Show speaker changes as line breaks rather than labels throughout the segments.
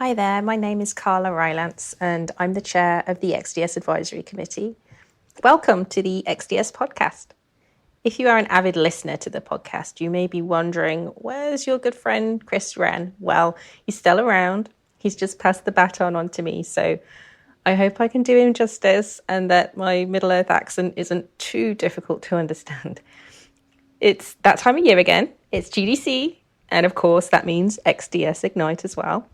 Hi there, my name is Carla Rylance and I'm the chair of the XDS Advisory Committee. Welcome to the XDS podcast. If you are an avid listener to the podcast, you may be wondering, where's your good friend Chris Wren? Well, he's still around. He's just passed the baton on to me, so I hope I can do him justice and that my Middle-earth accent isn't too difficult to understand. It's that time of year again. It's GDC, and of course that means XDS Ignite as well.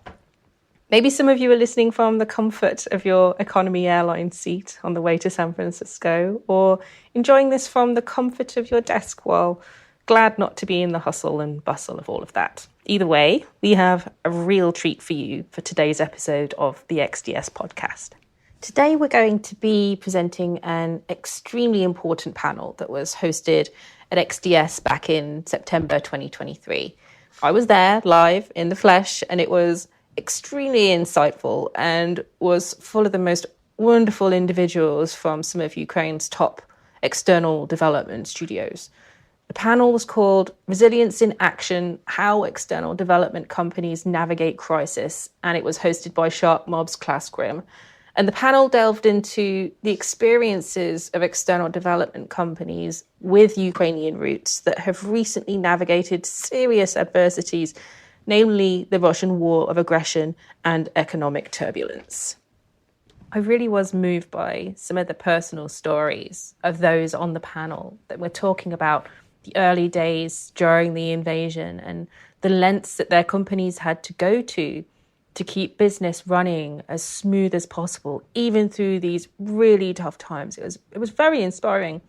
Maybe some of you are listening from the comfort of your economy airline seat on the way to San Francisco, or enjoying this from the comfort of your desk while glad not to be in the hustle and bustle of all of that. Either way, we have a real treat for you for today's episode of the XDS podcast. Today we're going to be presenting an extremely important panel that was hosted at XDS back in September 2023. I was there live in the flesh, and it was extremely insightful and was full of the most wonderful individuals from some of Ukraine's top external development studios. The panel was called Resilience in Action, How External Development Companies Navigate Crisis, and it was hosted by Shark Mob's Class Grim. And the panel delved into the experiences of external development companies with Ukrainian roots that have recently navigated serious adversities, namely the Russian war of aggression and economic turbulence. I really was moved by some of the personal stories of those on the panel that were talking about the early days during the invasion and the lengths that their companies had to go to keep business running as smooth as possible, even through these really tough times. It was very inspiring.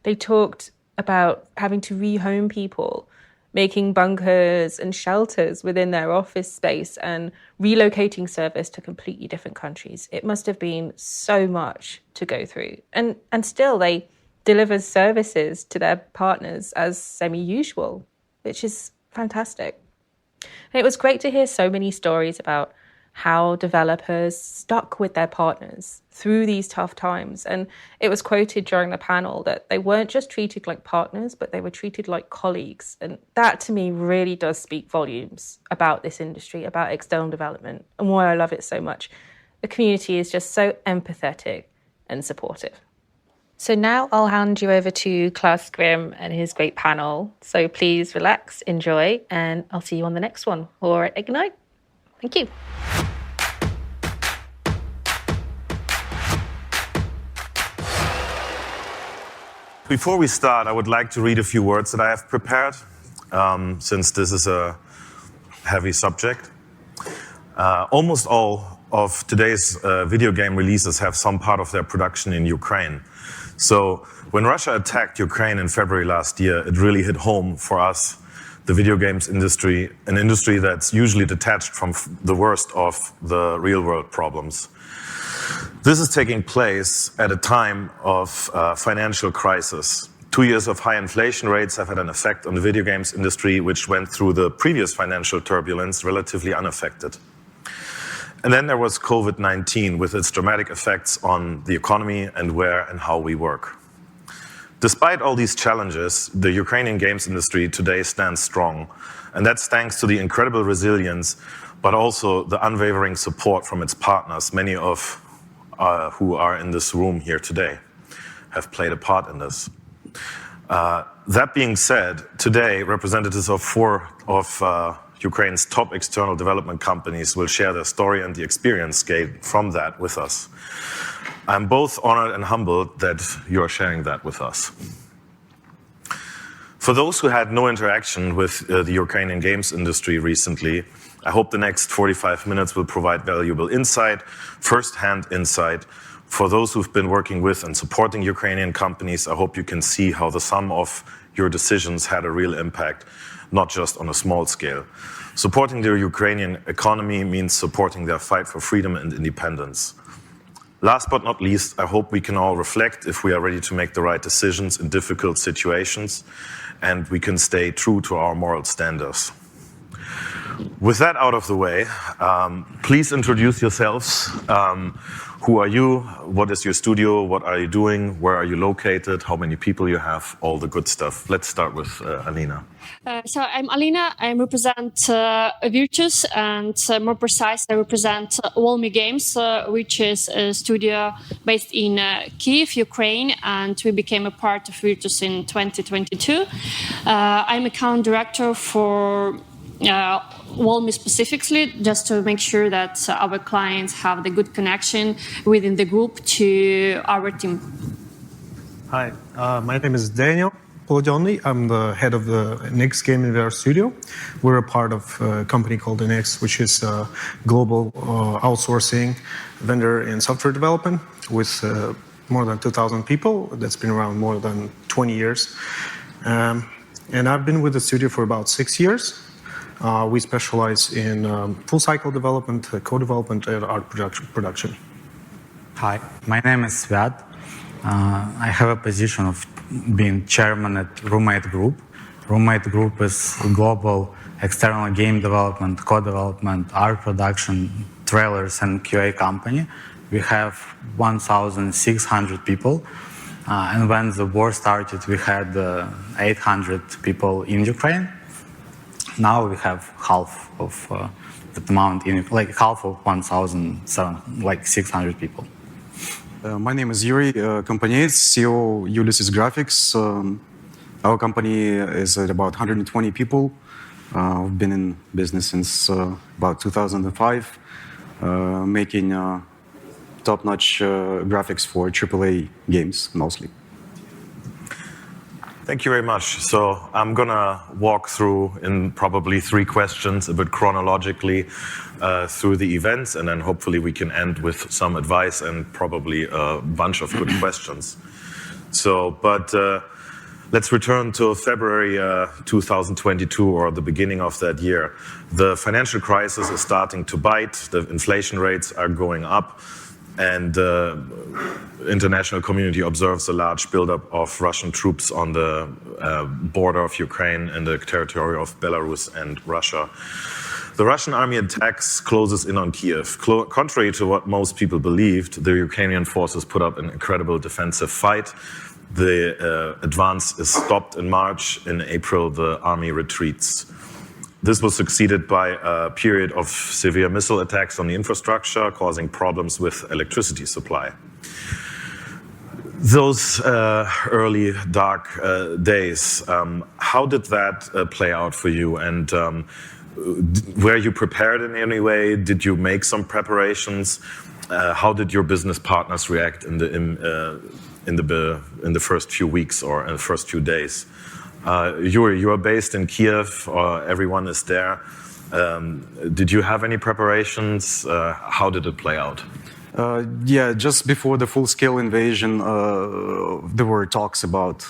They talked about having to rehome people, making bunkers and shelters within their office space and relocating service to completely different countries. It must have been so much to go through. And still they deliver services to their partners as semi-usual, which is fantastic. And it was great to hear so many stories about how developers stuck with their partners through these tough times. And it was quoted during the panel that they weren't just treated like partners, but they were treated like colleagues. And that to me really does speak volumes about this industry, about external development, and why I love it so much. The community is just so empathetic and supportive. So now I'll hand you over to Class Grim and his great panel. So please relax, enjoy, and I'll see you on the next one or at Ignite. Thank you.
Before we start, I would like to read a few words that I have prepared, since this is a heavy subject. Almost all of today's video game releases have some part of their production in Ukraine. So when Russia attacked Ukraine in February last year, it really hit home for us, the video games industry, an industry that's usually detached from the worst of the real-world problems. This is taking place at a time of financial crisis. 2 years of high inflation rates have had an effect on the video games industry, which went through the previous financial turbulence relatively unaffected. And then there was COVID-19 with its dramatic effects on the economy and where and how we work. Despite all these challenges, the Ukrainian games industry today stands strong. And that's thanks to the incredible resilience, but also the unwavering support from its partners. Many of who are in this room here today have played a part in this. That being said, today representatives of four of Ukraine's top external development companies will share their story and the experience gained from that with us. I'm both honored and humbled that you are sharing that with us. For those who had no interaction with the Ukrainian games industry recently, I hope the next 45 minutes will provide valuable insight, first-hand insight. For those who've been working with and supporting Ukrainian companies, I hope you can see how the sum of your decisions had a real impact, not just on a small scale. Supporting the Ukrainian economy means supporting their fight for freedom and independence. Last but not least, I hope we can all reflect if we are ready to make the right decisions in difficult situations, and we can stay true to our moral standards. With that out of the way, please introduce yourselves. Who are you? What is your studio? What are you doing? Where are you located? How many people you have? All the good stuff. Let's start with Alina.
So I'm Alina. I represent Virtuos, and more precise, I represent VOLMI Games, which is a studio based in Kyiv, Ukraine, and we became a part of Virtuos in 2022. I'm account director for VOLMI specifically, just to make sure that our clients have the good connection within the group to our team.
Hi, my name is Daniel Poludyonny. I'm the head of the Nix Game and VR studio. We're a part of a company called Nix, which is a global outsourcing vendor in software development with more than 2,000 people. That's been around more than 20 years. And I've been with the studio for about 6 years. We specialize in full cycle development, co-development, and art production.
Hi, my name is Sviat. I have a position of being chairman at Roommate Group. Roommate Group is a global external game development, co-development, art production, trailers, and QA company. We have 1,600 people. And when the war started, we had 800 people in Ukraine. Now we have half of that amount, like half of 1,600 people.
My name is Yurii, Kompanieiets, CEO Ulysses Graphics. Our company is at about 120 people. We've been in business since about 2005, making top-notch graphics for AAA games, mostly.
Thank you very much. So I'm going to walk through in probably 3 questions, a bit chronologically, through the events, and then hopefully we can end with some advice and probably a bunch of good questions. So, but let's return to February 2022, or the beginning of that year. The financial crisis is starting to bite. The inflation rates are going up. And the international community observes a large buildup of Russian troops on the border of Ukraine and the territory of Belarus and Russia. The Russian army attacks, closes in on Kiev. Contrary to what most people believed, the Ukrainian forces put up an incredible defensive fight. The advance is stopped in March. In April, the army retreats. This was succeeded by a period of severe missile attacks on the infrastructure, causing problems with electricity supply. Those early dark days, how did that play out for you? And were you prepared in any way? Did you make some preparations? How did your business partners react in the first few weeks or in the first few days? Yurii, you are based in Kiev, everyone is there. Did you have any preparations? How did it play out?
Yeah, just before the full-scale invasion, there were talks about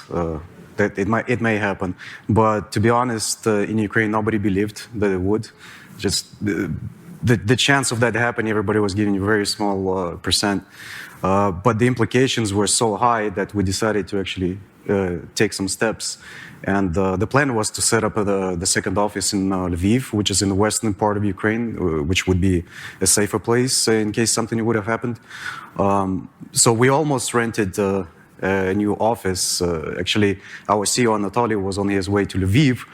that it may happen. But to be honest, in Ukraine, nobody believed that it would. Just the chance of that happening, everybody was giving a very small percent. But the implications were so high that we decided to actually take some steps. And the plan was to set up the second office in Lviv, which is in the western part of Ukraine, which would be a safer place in case something would have happened. So we almost rented a new office. Actually, our CEO, Anatoly, was on his way to Lviv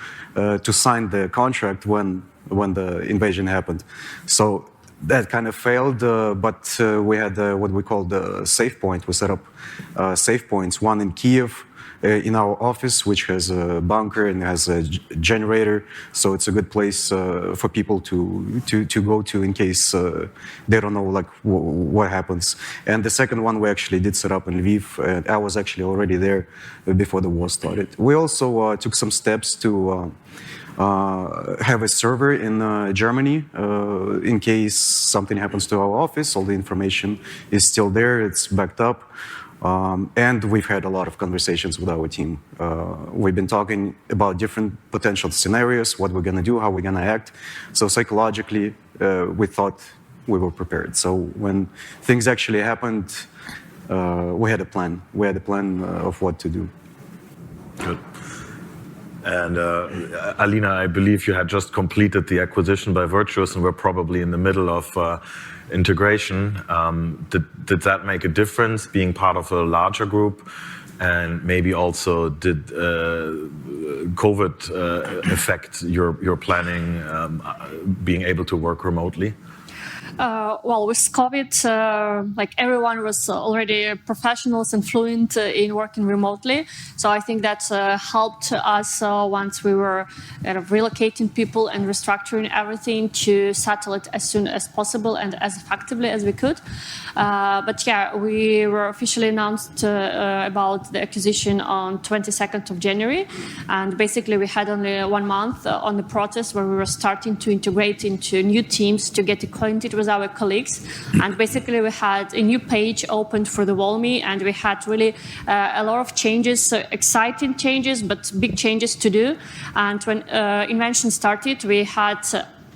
to sign the contract when the invasion happened. So that kind of failed, but we had what we call the safe point. We set up safe points, one in Kyiv, in our office, which has a bunker and has a generator, so it's a good place for people to go to in case they don't know like what happens. And the second one we actually did set up in Lviv, and I was actually already there before the war started. We also took some steps to have a server in Germany in case something happens to our office. All the information is still there, it's backed up. And we've had a lot of conversations with our team. We've been talking about different potential scenarios, what we're going to do, how we're going to act. So psychologically, we thought we were prepared. So when things actually happened, we had a plan. We had a plan of what to do.
Good. And Alina, I believe you had just completed the acquisition by Virtuos and were probably in the middle of integration. Did that make a difference, being part of a larger group? And maybe also did COVID affect your planning, being able to work remotely?
Well, with COVID, like everyone was already professionals and fluent in working remotely. So I think that helped us once we were kind of relocating people and restructuring everything to settle it as soon as possible and as effectively as we could. But yeah, we were officially announced about the acquisition on 22nd of January. And basically we had only 1 month on the process where we were starting to integrate into new teams to get acquainted with our colleagues. And basically we had a new page opened for the VOLMI, and we had really a lot of changes, exciting changes, but big changes to do. And when Invention started, we had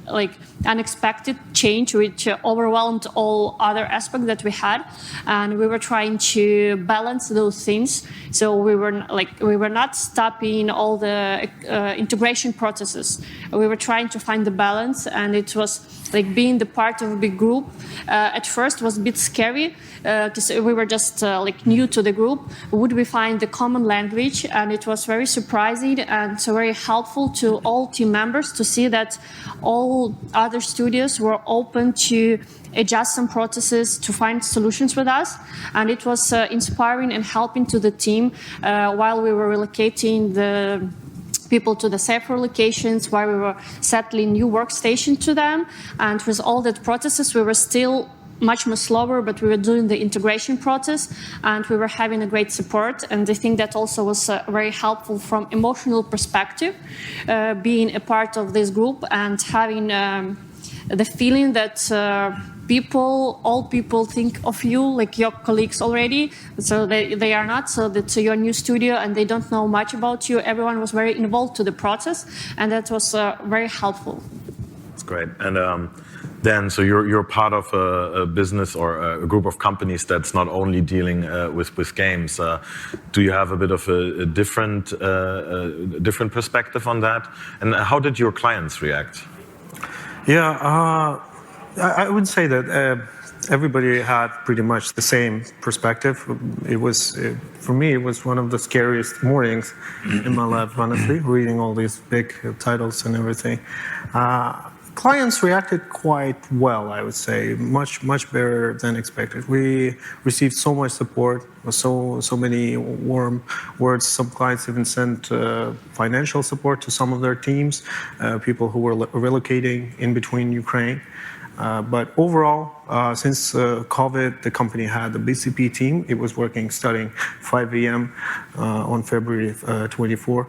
like unexpected change which overwhelmed all other aspects that we had, and we were trying to balance those things. So we were not stopping all the integration processes. We were trying to find the balance, and it was like being the part of a big group. At first was a bit scary because we were just like new to the group. Would we find the common language? And it was very surprising and so very helpful to all team members to see that all other studios were open to adjust some processes to find solutions with us. And it was inspiring and helping to the team while we were relocating the people to the safer locations, while we were settling new workstation to them. And with all that processes, we were still much more slower, but we were doing the integration process and we were having a great support. And I think that also was very helpful from emotional perspective, being a part of this group and having the feeling that all people think of you like your colleagues already. So they are not, so that's your new studio and they don't know much about you. Everyone was very involved to the process, and that was very helpful.
That's great. And then, so you're part of a business or a group of companies that's not only dealing with games. Do you have a bit of a different perspective on that? And how did your clients react?
Yeah, I would say that everybody had pretty much the same perspective. It was, for me, it was one of the scariest mornings in my life, honestly, reading all these big titles and everything. Clients reacted quite well, I would say, much better than expected. We received so much support, so many warm words. Some clients even sent financial support to some of their teams, people who were relocating in between Ukraine. But overall, since COVID, the company had a BCP team. It was working starting 5 a.m. On February 24.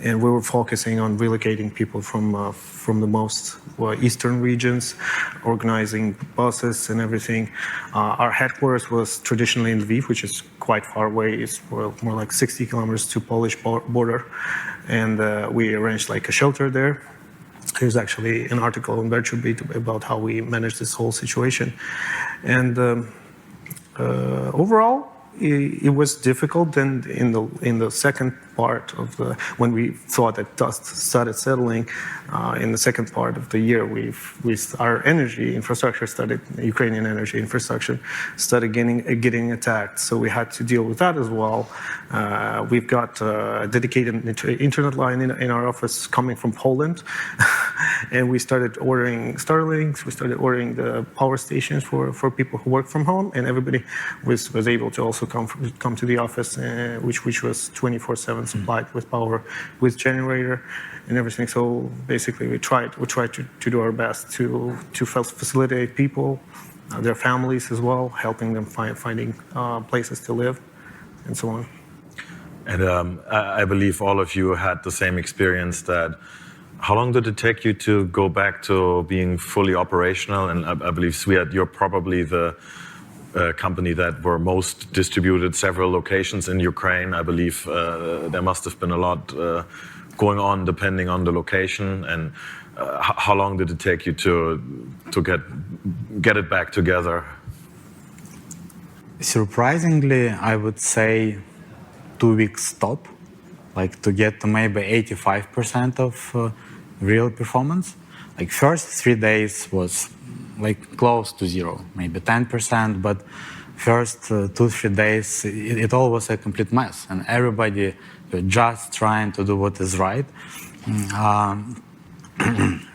And we were focusing on relocating people from the most eastern regions, organizing buses and everything. Our headquarters was traditionally in Lviv, which is quite far away. It's more like 60 kilometers to Polish border. And we arranged like a shelter there. There's actually an article on Virtuos about how we managed this whole situation. And overall, it was difficult. Then in the second part of when we thought that dust started settling, in the second part of the year, our energy infrastructure Ukrainian energy infrastructure started getting attacked. So we had to deal with that as well. We've got a dedicated internet line in our office coming from Poland. And we started ordering Starlinks. We started ordering the power stations for people who work from home, and everybody was able to also come to the office, which was 24/7 supplied with power, with generator and everything. So basically, we tried to do our best to facilitate people, their families as well, helping them finding places to live, and so on.
And I believe all of you had the same experience. How long did it take you to go back to being fully operational? And I believe, Sviat, you're probably the company that were most distributed, several locations in Ukraine. I believe there must have been a lot going on depending on the location. And how long did it take you to get it back together?
Surprisingly, I would say 2 weeks stop. like to get to maybe 85% of real performance. Like first 3 days was like close to zero, maybe 10%, but first 2-3 days, it all was a complete mess, and everybody was just trying to do what is right.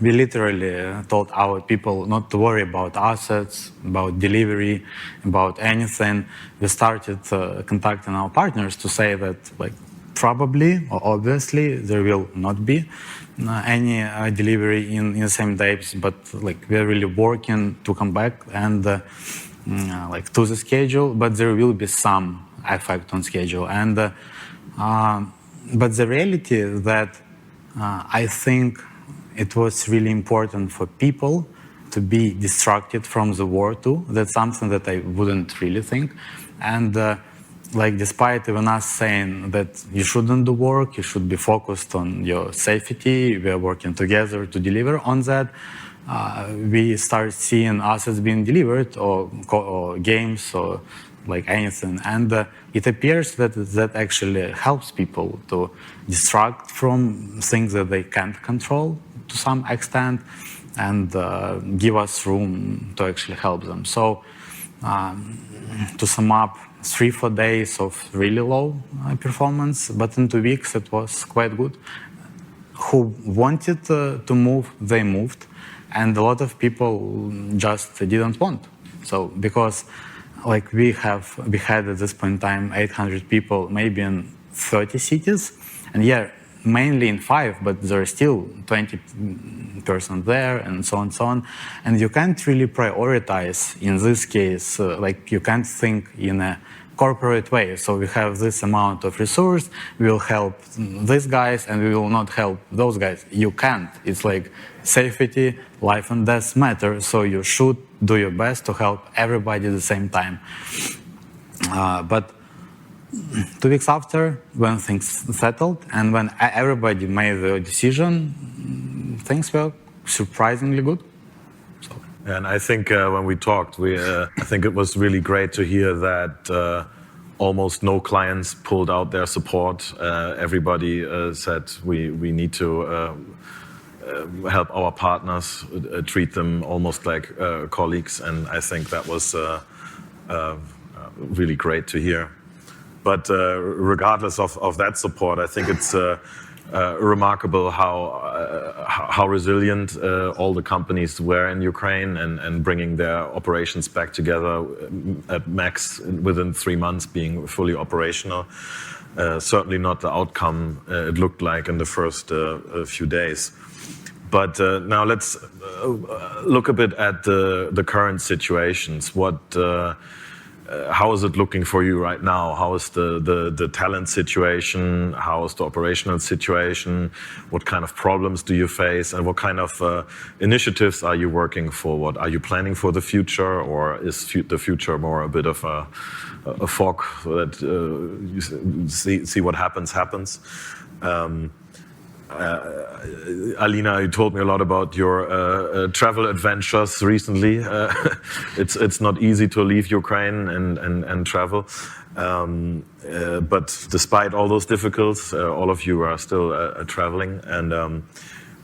We literally told our people not to worry about assets, about delivery, about anything. We started contacting our partners to say that, like, probably or obviously there will not be any delivery in the same days, but like we're really working to come back and like to the schedule, but there will be some effect on schedule. And but the reality is that I think it was really important for people to be distracted from the war too. That's something that I wouldn't really think. And like, despite even us saying that you shouldn't do work, you should be focused on your safety, we are working together to deliver on that, we start seeing assets being delivered or games or like anything. And it appears that that actually helps people to distract from things that they can't control to some extent and give us room to actually help them. So to sum up, 3-4 days of really low performance, but in 2 weeks it was quite good. Who wanted to move, they moved, and a lot of people just didn't want. So because like we had at this point in time 800 people, maybe in 30 cities, and yeah, mainly in 5, but there are still 20% there, and so on. And you can't really prioritize in this case, like you can't think in a corporate way. So we have this amount of resource, we will help these guys, and we will not help those guys. You can't. It's like safety, life and death matter, so you should do your best to help everybody at the same time. But 2 weeks after, when things settled and when everybody made their decision, things were surprisingly good. So.
And I think when we talked, I think it was really great to hear that almost no clients pulled out their support. Everybody said we need to help our partners, treat them almost like colleagues, and I think that was really great to hear. But regardless of that support, I think it's remarkable how resilient all the companies were in Ukraine and bringing their operations back together at max within 3 months, being fully operational. Certainly not the outcome it looked like in the first few days. But now let's look a bit at the current situations. How is it looking for you right now? How is the talent situation? How is the operational situation? What kind of problems do you face? And what kind of initiatives are you working for? What are you planning for the future? Or is the future more a bit of a fog that you see what happens? Alina, you told me a lot about your travel adventures recently. It's not easy to leave Ukraine and travel. But despite all those difficulties, all of you are still traveling. And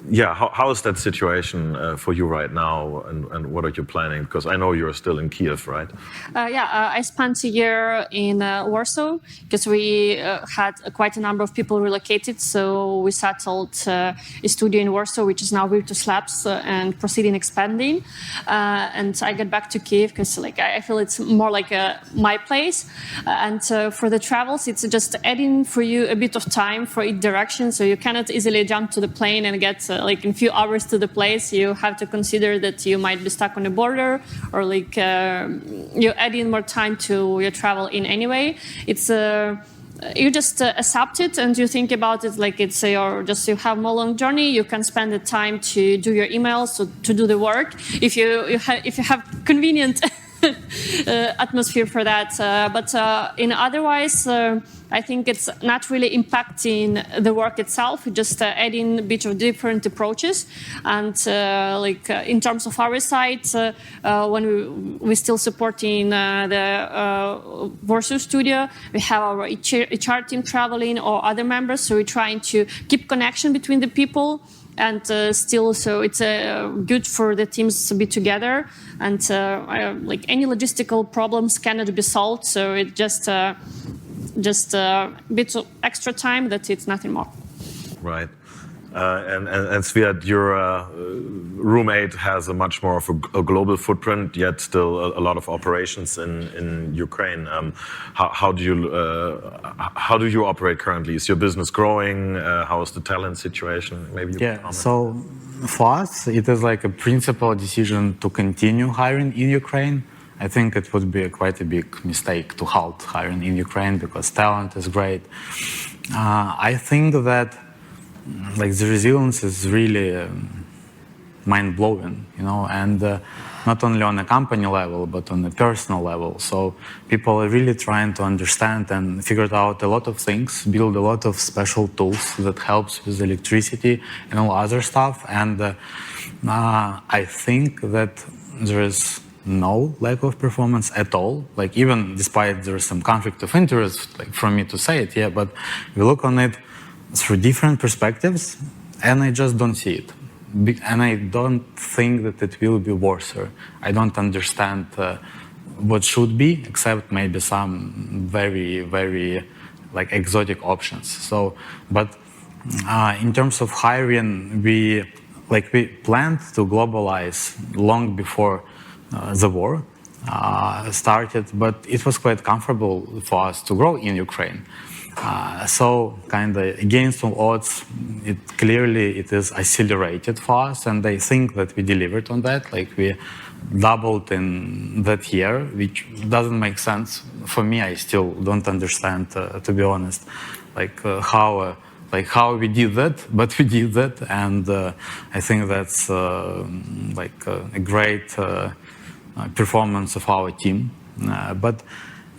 yeah, how is that situation for you right now, and what are you planning? Because I know you're still in Kiev, right?
I spent a year in Warsaw because we had quite a number of people relocated. So we settled a studio in Warsaw, which is now Virtuos Labs, and proceeding expanding. And I got back to Kiev because I feel it's more like my place. And for the travels, it's just adding for you a bit of time for each direction. So you cannot easily jump to the plane and get in a few hours to the place. You have to consider that you might be stuck on the border, or you add in more time to your travel in any way. It's you just accept it and you think about it like it's you have more long journey. You can spend the time to do your emails, to do the work. If you have convenient atmosphere for that. But in otherwise, I think it's not really impacting the work itself, just adding a bit of different approaches. And in terms of our side, when we're still supporting the Virtuos studio, we have our HR team traveling or other members, so we're trying to keep connection between the people. And still, so it's good for the teams to be together. And any logistical problems cannot be solved, so it just a bit of extra time. That's it, nothing more.
Right. And Sviat, your roommate has a much more of a global footprint, yet still a lot of operations in Ukraine. How do you operate currently? Is your business growing? How is the talent situation? Maybe you can comment.
So for us, it is like a principal decision to continue hiring in Ukraine. I think it would be quite a big mistake to halt hiring in Ukraine because talent is great. I think that the resilience is really mind-blowing, and not only on a company level, but on a personal level. So people are really trying to understand and figure out a lot of things, build a lot of special tools that helps with electricity and all other stuff. And I think that there is no lack of performance at all. Even despite there is some conflict of interest, for me to say it, but we look on it through different perspectives, and I just don't see it. And I don't think that it will be worse. I don't understand what should be, except maybe some very, very exotic options. So, but in terms of hiring, we planned to globalize long before the war started, but it was quite comfortable for us to grow in Ukraine. So kind of against all odds, it is accelerated for us, and I think that we delivered on that. We doubled in that year, which doesn't make sense for me. I still don't understand, to be honest, how we did that, but we did that, and I think that's a great performance of our team. But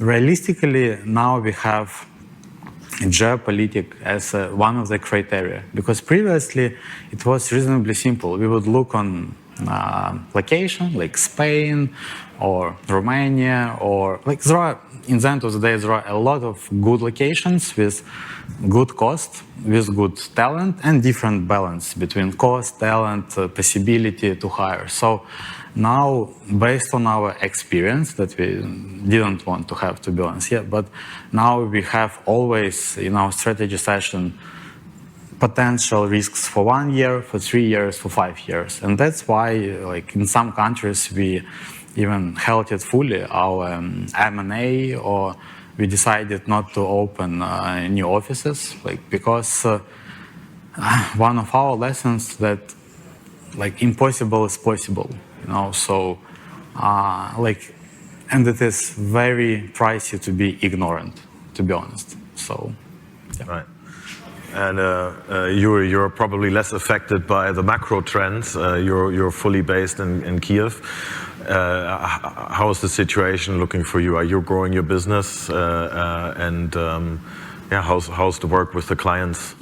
realistically, now we have geopolitics as one of the criteria, because previously it was reasonably simple. We would look on location like Spain or Romania, or there are, in the end of the day, there are a lot of good locations with good cost, with good talent, and different balance between cost, talent, possibility to hire. So now, based on our experience that we didn't want to have, to be honest, but now we have always in our strategy session potential risks for 1 year, for 3 years, for 5 years. And that's why, in some countries, we even held it fully, our M&A, or we decided not to open new offices, because one of our lessons that impossible is possible. So, and it is very pricey to be ignorant, to be honest. So, yeah.
Right. And Yurii, you're probably less affected by the macro trends. You're fully based in Kiev. How is the situation looking for you? Are you growing your business? How's the work with the clients?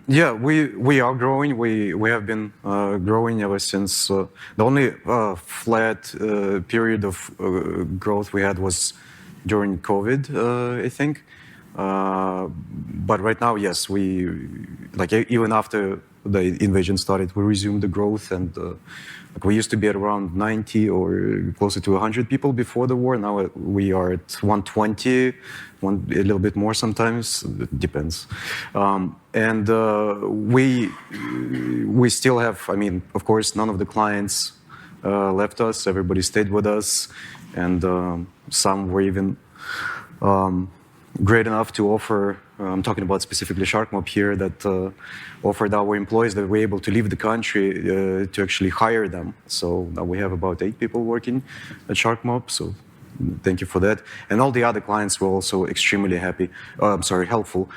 Yeah, we are growing. We have been growing ever since. The only flat period of growth we had was during COVID, I think. But right now, yes, we even after the invasion started, we resumed the growth, and we used to be at around 90 or closer to 100 people before the war. Now we are at 120, a little bit more sometimes. It depends. And we still have. I mean, of course, none of the clients left us. Everybody stayed with us, and some were even great enough to offer. I'm talking about specifically SharkMob here, that offered our employees that were able to leave the country to actually hire them. So now we have about 8 people working at SharkMob. So thank you for that. And all the other clients were also extremely helpful.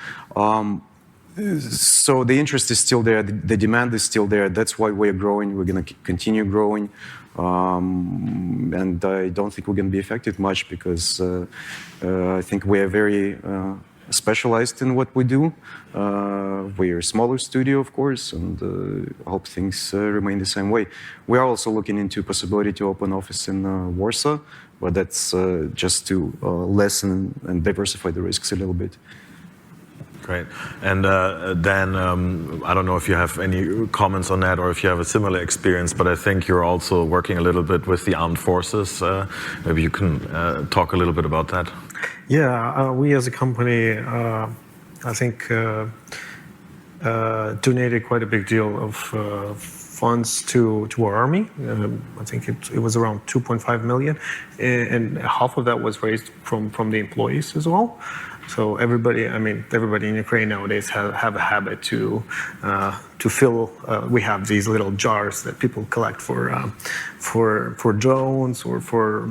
So the interest is still there, the demand is still there. That's why we're growing. We're going to continue growing, and I don't think we're going to be affected much because I think we are very specialized in what we do. We're a smaller studio, of course, and I hope things remain the same way. We are also looking into possibility to open office in Warsaw, but that's just to lessen and diversify the risks a little bit.
Great. And Dan, I don't know if you have any comments on that or if you have a similar experience, but I think you're also working a little bit with the armed forces. Maybe you can talk a little bit about that.
Yeah, we as a company, I think, donated quite a big deal of funds to our army. I think it was around 2.5 million, and half of that was raised from the employees as well. So everybody in Ukraine nowadays have a habit to fill. We have these little jars that people collect for drones or for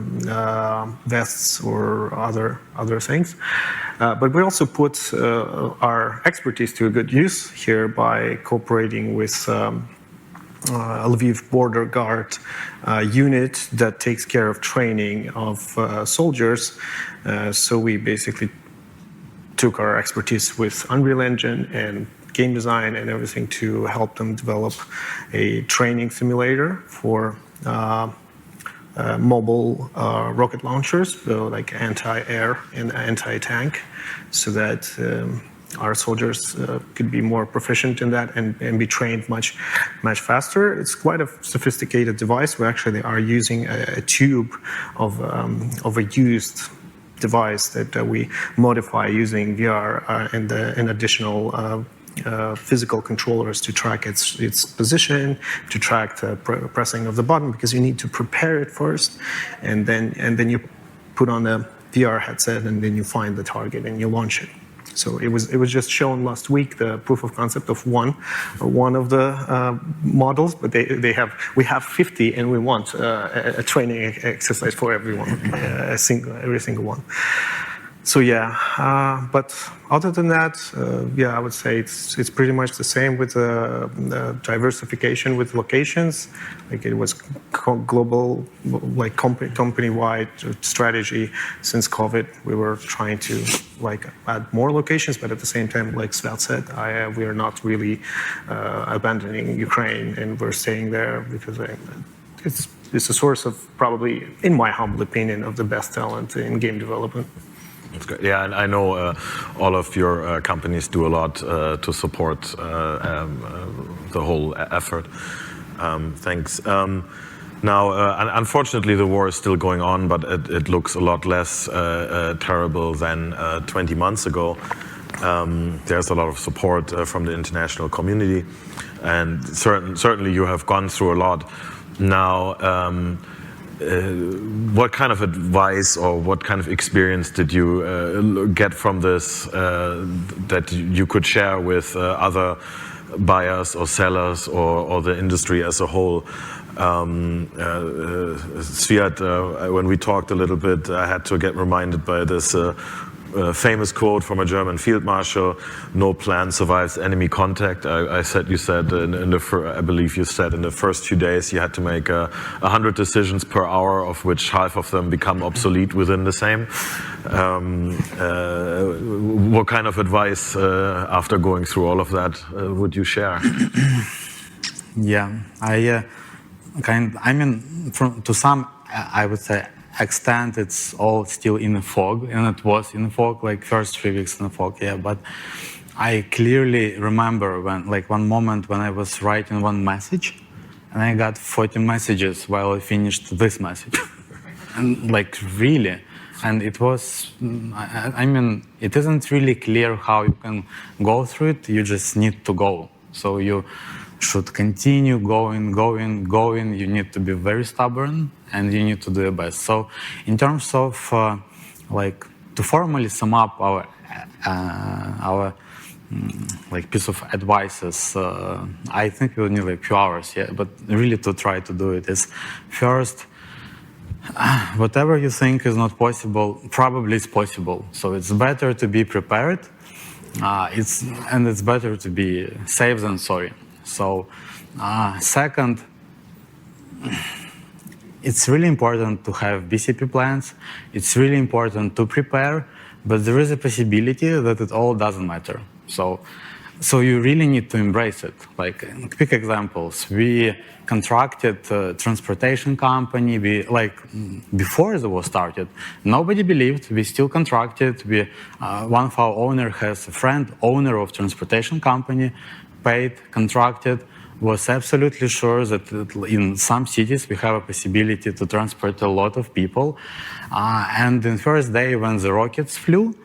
vests or other things. But we also put our expertise to a good use here by cooperating with Lviv border guard unit that takes care of training of soldiers. So we basically took our expertise with Unreal Engine and game design and everything to help them develop a training simulator for mobile rocket launchers, so like anti-air and anti-tank, so that our soldiers could be more proficient in that and be trained much faster. It's quite a sophisticated device. We actually are using a tube of a used device that we modify using VR and additional physical controllers to track its position, to track the pressing of the button, because you need to prepare it first, and then you put on the VR headset, and then you find the target and you launch it. So it was just shown last week, the proof of concept of one of the models, but we have 50, and we want a training exercise for everyone, every single one. So yeah, but other than that, I would say it's pretty much the same with the diversification with locations. Like it was global, like company-wide strategy since COVID. We were trying to like add more locations, but at the same time, like Sviat said, we are not really abandoning Ukraine, and we're staying there because it's a source of probably, in my humble opinion, of the best talent in game development.
That's great. Yeah, and I know all of your companies do a lot to support the whole effort. Thanks. Now, unfortunately, the war is still going on, but it looks a lot less terrible than 20 months ago. There's a lot of support from the international community, and certainly you have gone through a lot. Now, what kind of advice or what kind of experience did you get from this that you could share with other buyers or sellers or the industry as a whole? Sviat, when we talked a little bit, I had to get reminded by this famous quote from a German field marshal: "No plan survives enemy contact." You said I believe you said in the first few days you had to make 100 decisions per hour, of which half of them become obsolete within the same. What kind of advice, after going through all of that, would you share?
Yeah, to some, I would say, extent, it's all still in the fog, and it was in the fog, like first 3 weeks in the fog, yeah. But I clearly remember one moment when I was writing one message, and I got 40 messages while I finished this message, and really, and it was, it isn't really clear how you can go through it. You just need to go. So you should continue going. You need to be very stubborn, and you need to do your best. So in terms of to formally sum up our piece of advices, I think we'll need a few hours, yeah, but really to try to do it is, first, whatever you think is not possible probably is possible. So it's better to be prepared It's better to be safe than sorry. So, second, it's really important to have BCP plans. It's really important to prepare, but there is a possibility that it all doesn't matter. So you really need to embrace it. Like, quick examples. We contracted a transportation company. Before the war started, nobody believed. We still contracted. One of our owner has a friend, owner of transportation company, paid, contracted, was absolutely sure that in some cities we have a possibility to transport a lot of people. And in the first day when the rockets flew,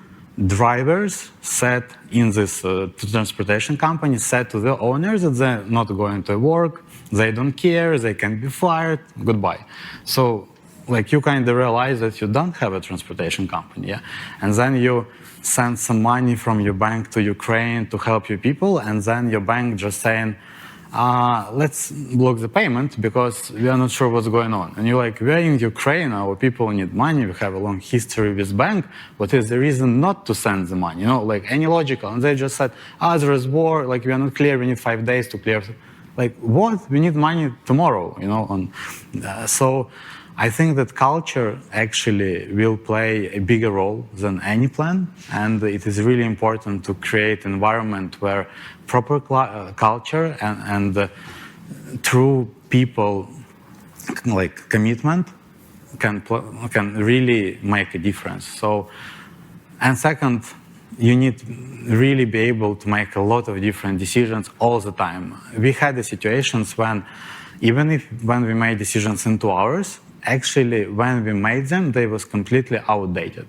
drivers said in this transportation company said to the owners that they're not going to work, they don't care, they can be fired, goodbye. So you kind of realize that you don't have a transportation company, yeah? And then you send some money from your bank to Ukraine to help your people, and then your bank just saying, let's block the payment because we are not sure what's going on. And you're like, we're in Ukraine, our people need money, we have a long history with bank. What is the reason not to send the money? Any logical. And they just said, there is war, we are not clear, we need 5 days to clear. What? We need money tomorrow, So I think that culture actually will play a bigger role than any plan. And it is really important to create an environment where proper culture and true people commitment can really make a difference. So, and second, you need really be able to make a lot of different decisions all the time. We had the situations when, when we made decisions in 2 hours, actually when we made them, they was completely outdated.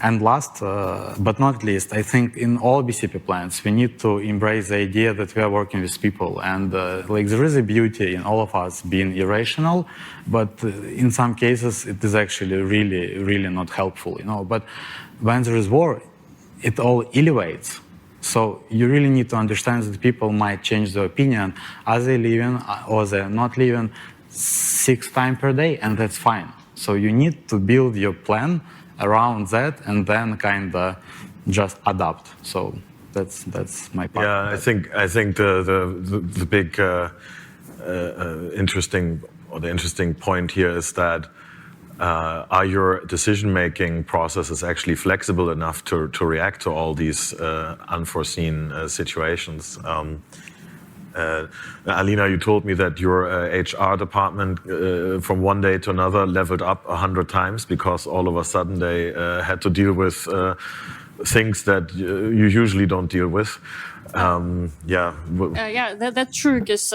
And last but not least, I think in all BCP plans, we need to embrace the idea that we are working with people. And there is a beauty in all of us being irrational, but in some cases, it is actually really, really not helpful, But when there is war, it all elevates. So you really need to understand that people might change their opinion. Are they leaving or they're not leaving 6 times per day? And that's fine. So you need to build your plan around that and then kind of just adapt. So that's my part.
Yeah, I think the big interesting point here is that are your decision-making processes actually flexible enough to react to all these unforeseen situations? Alina, you told me that your HR department from one day to another leveled up 100 times because all of a sudden they had to deal with things that you usually don't deal with.
That's true because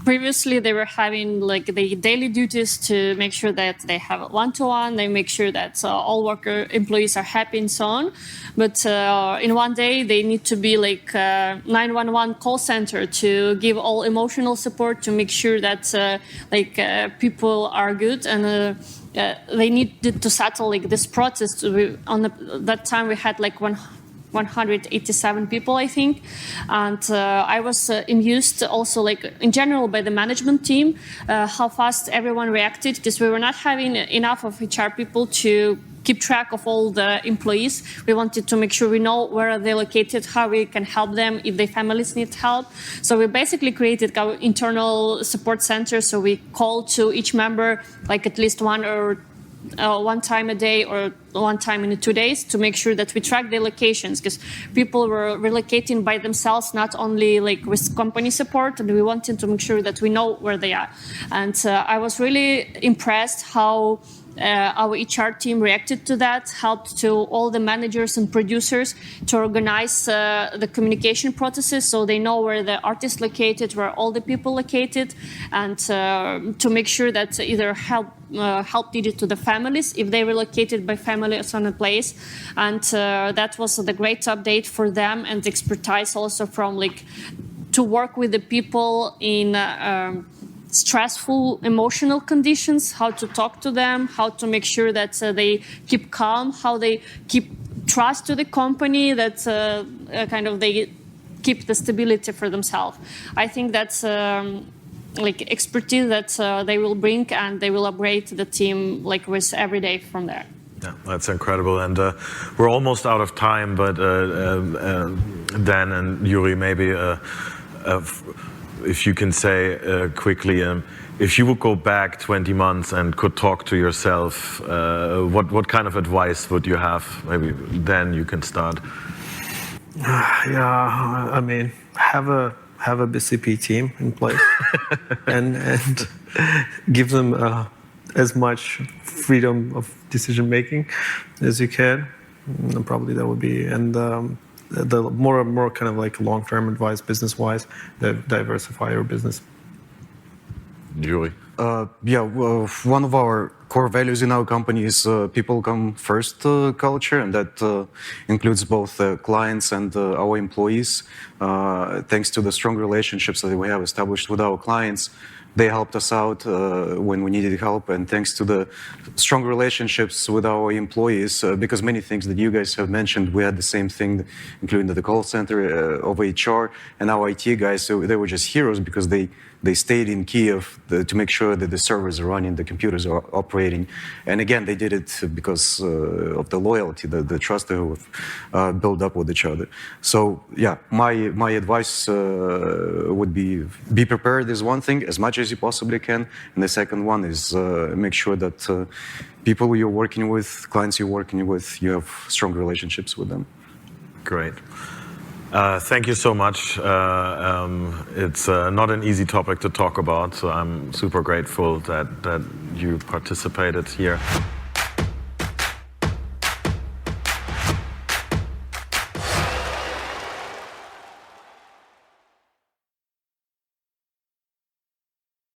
previously they were having the daily duties to make sure that they have a one-to-one, they make sure that all employees are happy and so on. But in one day they need to be 911 call center to give all emotional support to make sure that people are good and they needed to settle this process. That time we had 187 people, I think, and I was amused also, in general, by the management team, how fast everyone reacted, because we were not having enough of HR people to keep track of all the employees. We wanted to make sure we know where are they located, how we can help them if their families need help. So we basically created our internal support center. So we call to each member at least one time a day or one time in 2 days to make sure that we track their locations, because people were relocating by themselves, not only with company support, and we wanted to make sure that we know where they are. And I was really impressed how our HR team reacted to that, helped to all the managers and producers to organize the communication processes so they know where the artist located, where all the people located, and to make sure that either help needed to the families if they relocated by families on a place. And that was the great update for them, and expertise also from to work with the people in stressful emotional conditions, how to talk to them, how to make sure that they keep calm, how they keep trust to the company, that they keep the stability for themselves. I think that's expertise that they will bring, and they will upgrade the team with every day from there.
Yeah, that's incredible. And we're almost out of time, but Dan and Yurii, maybe if you can say quickly, if you would go back 20 months and could talk to yourself, what kind of advice would you have? Maybe then you can start.
Yeah, I mean, have a BCP team in place and give them as much freedom of decision making as you can. And probably that would be, and the more kind of like long-term advice, business-wise, that diversify your business.
Yurii.
One of our core values in our company is people come first culture, and that includes both clients and our employees. Thanks to the strong relationships that we have established with our clients, they helped us out when we needed help, and thanks to the strong relationships with our employees, because many things that you guys have mentioned, we had the same thing, including the call center of HR and our IT guys. So they were just heroes because they stayed in Kiev to make sure that the servers are running, the computers are operating. And again, they did it because of the loyalty, the trust they have built up with each other. So yeah, my advice would be prepared is one thing, as much as you possibly can. And the second one is make sure that people you're working with, clients you're working with, you have strong relationships with them.
Great. Thank you so much. It's not an easy topic to talk about, so I'm super grateful that you participated here.